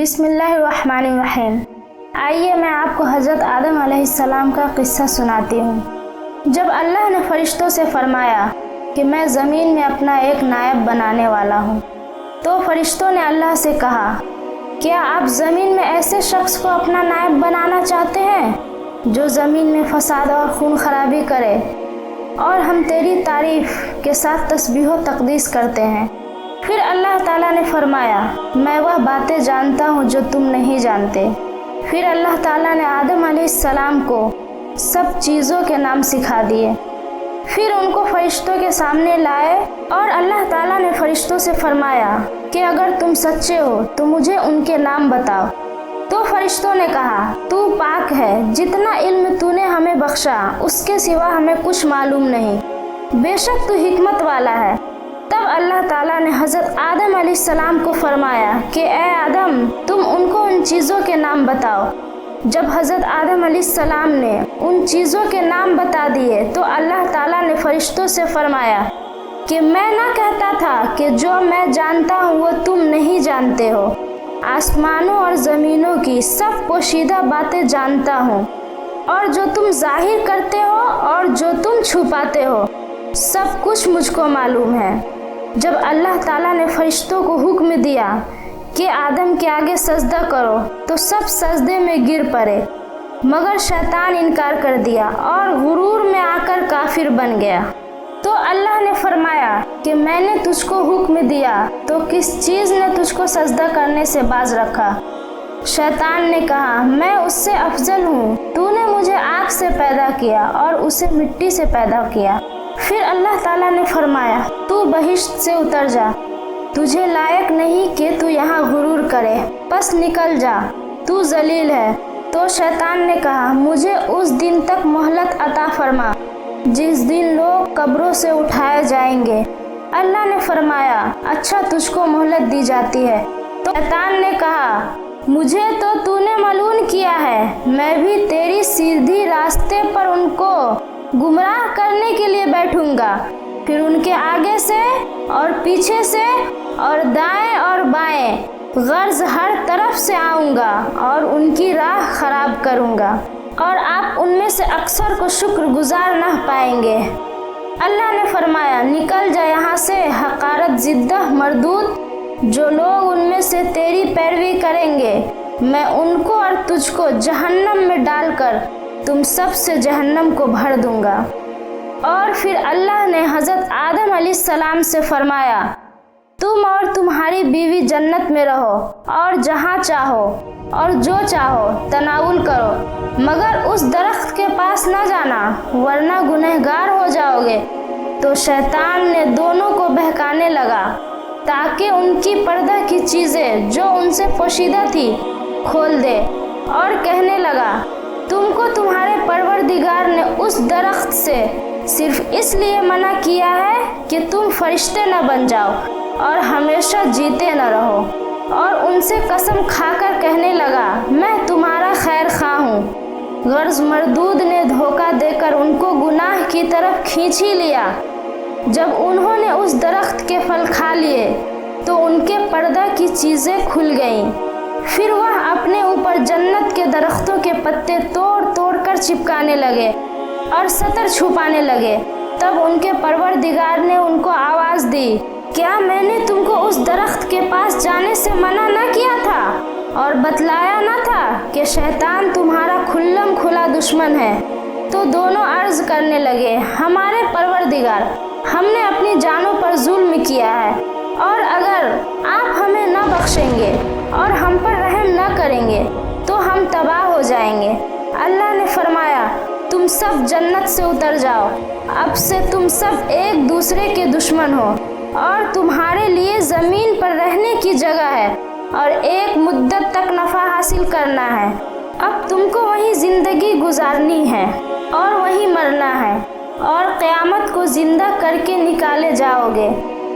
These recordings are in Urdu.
بسم اللہ الرحمن الرحیم۔ آئیے میں آپ کو حضرت آدم علیہ السلام کا قصہ سناتی ہوں۔ جب اللہ نے فرشتوں سے فرمایا کہ میں زمین میں اپنا ایک نائب بنانے والا ہوں، تو فرشتوں نے اللہ سے کہا، کیا آپ زمین میں ایسے شخص کو اپنا نائب بنانا چاہتے ہیں جو زمین میں فساد اور خون خرابی کرے؟ اور ہم تیری تعریف کے ساتھ تسبیح و تقدیس کرتے ہیں۔ پھر اللہ تعالیٰ نے فرمایا، میں وہ باتیں جانتا ہوں جو تم نہیں جانتے۔ پھر اللہ تعالیٰ نے آدم علیہ السلام کو سب چیزوں کے نام سکھا دیے، پھر ان کو فرشتوں کے سامنے لائے اور اللہ تعالیٰ نے فرشتوں سے فرمایا کہ اگر تم سچے ہو تو مجھے ان کے نام بتاؤ۔ تو فرشتوں نے کہا، تو پاک ہے، جتنا علم تو نے ہمیں بخشا اس کے سوا ہمیں کچھ معلوم نہیں، بے شک تو حکمت والا ہے۔ تب اللہ تعالیٰ نے حضرت آدم علیہ السلام کو فرمایا کہ اے آدم، تم ان کو ان چیزوں کے نام بتاؤ۔ جب حضرت آدم علیہ السلام نے ان چیزوں کے نام بتا دیے تو اللہ تعالیٰ نے فرشتوں سے فرمایا کہ میں نہ کہتا تھا کہ جو میں جانتا ہوں وہ تم نہیں جانتے ہو؟ آسمانوں اور زمینوں کی سب پوشیدہ باتیں جانتا ہوں، اور جو تم ظاہر کرتے ہو اور جو تم چھپاتے ہو سب کچھ مجھ کو معلوم ہے۔ جب اللہ تعالیٰ نے فرشتوں کو حکم دیا کہ آدم کے آگے سجدہ کرو تو سب سجدے میں گر پڑے، مگر شیطان انکار کر دیا اور غرور میں آ کر کافر بن گیا۔ تو اللہ نے فرمایا کہ میں نے تجھ کو حکم دیا تو کس چیز نے تجھ کو سجدہ کرنے سے باز رکھا؟ شیطان نے کہا، میں اس سے افضل ہوں، تو نے مجھے آگ سے پیدا کیا اور اسے مٹی سے پیدا کیا۔ پھر اللہ تعالیٰ نے فرمایا، تو بہشت سے اتر جا، تجھے لائق نہیں کہ تو یہاں غرور کرے، پس نکل جا، تو ذلیل ہے۔ تو شیطان نے کہا، مجھے اس دن تک مہلت عطا فرما جس دن لوگ قبروں سے اٹھائے جائیں گے۔ اللہ نے فرمایا، اچھا، تجھ کو مہلت دی جاتی ہے۔ تو شیطان نے کہا، مجھے تو نے ملعون کیا ہے، میں بھی تیری سیدھی راستے پر ان کو گمراہ کرنے کے لیے بیٹھوں گا، پھر ان کے آگے سے اور پیچھے سے اور دائیں اور بائیں غرض ہر طرف سے آؤں گا اور ان کی راہ خراب کروں گا، اور آپ ان میں سے اکثر کو شکر گزار نہ پائیں گے۔ اللہ نے فرمایا، نکل جا یہاں سے، حقارت زدہ مردود، جو لوگ ان میں سے تیری پیروی کریں گے میں ان کو اور تجھ کو جہنم میں ڈال کر تم سب سے جہنم کو بھر دوں گا۔ اور پھر اللہ نے حضرت آدم علیہ السلام سے فرمایا، تم اور تمہاری بیوی جنت میں رہو اور جہاں چاہو اور جو چاہو تناول کرو، مگر اس درخت کے پاس نہ جانا ورنہ گنہگار ہو جاؤ گے۔ تو شیطان نے دونوں کو بہکانے لگا تاکہ ان کی پردہ کی چیزیں جو ان سے پوشیدہ تھی کھول دے، اور کہنے لگا، تم کو تمہارے پروردگار نے اس درخت سے صرف اس لیے منع کیا ہے کہ تم فرشتے نہ بن جاؤ اور ہمیشہ جیتے نہ رہو۔ اور ان سے قسم کھا کر کہنے لگا، میں تمہارا خیر خواہ ہوں۔ غرض مردود نے دھوکہ دے کر ان کو گناہ کی طرف کھینچ ہی لیا۔ جب انہوں نے اس درخت کے پھل کھا لیے تو ان کے پردہ کی چیزیں کھل گئیں، پھر وہ اپنے اوپر جنت کے درختوں کے پتے توڑ توڑ کر چپکانے لگے اور ستر چھپانے لگے۔ تب ان کے پروردگار نے ان کو آواز دی، کیا میں نے تم کو اس درخت کے پاس جانے سے منع نہ کیا تھا اور بتلایا نہ تھا کہ شیطان تمہارا کھلم کھلا دشمن ہے؟ تو دونوں عرض کرنے لگے، ہمارے پروردگار، ہم نے اپنی جانوں پر ظلم کیا ہے، اور اگر آپ ہمیں نہ بخشیں گے اور ہم پر رحم نہ کریں گے تو ہم تباہ ہو جائیں گے۔ اللہ نے فرمایا، تم سب جنت سے اتر جاؤ، اب سے تم سب ایک دوسرے کے دشمن ہو، اور تمہارے لیے زمین پر رہنے کی جگہ ہے اور ایک مدت تک نفع حاصل کرنا ہے۔ اب تم کو وہیں زندگی گزارنی ہے اور وہیں مرنا ہے، اور قیامت کو زندہ کر کے نکالے جاؤ گے۔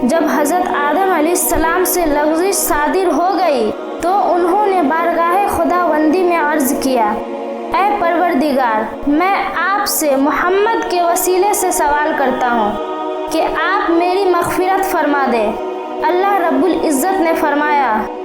جب حضرت آدم علیہ السلام سے لغزش صادر ہو گئی تو انہوں نے بارگاہ خداوندی میں عرض کیا، اے پروردگار، میں آپ سے محمد کے وسیلے سے سوال کرتا ہوں کہ آپ میری مغفرت فرما دے۔ اللہ رب العزت نے فرمایا،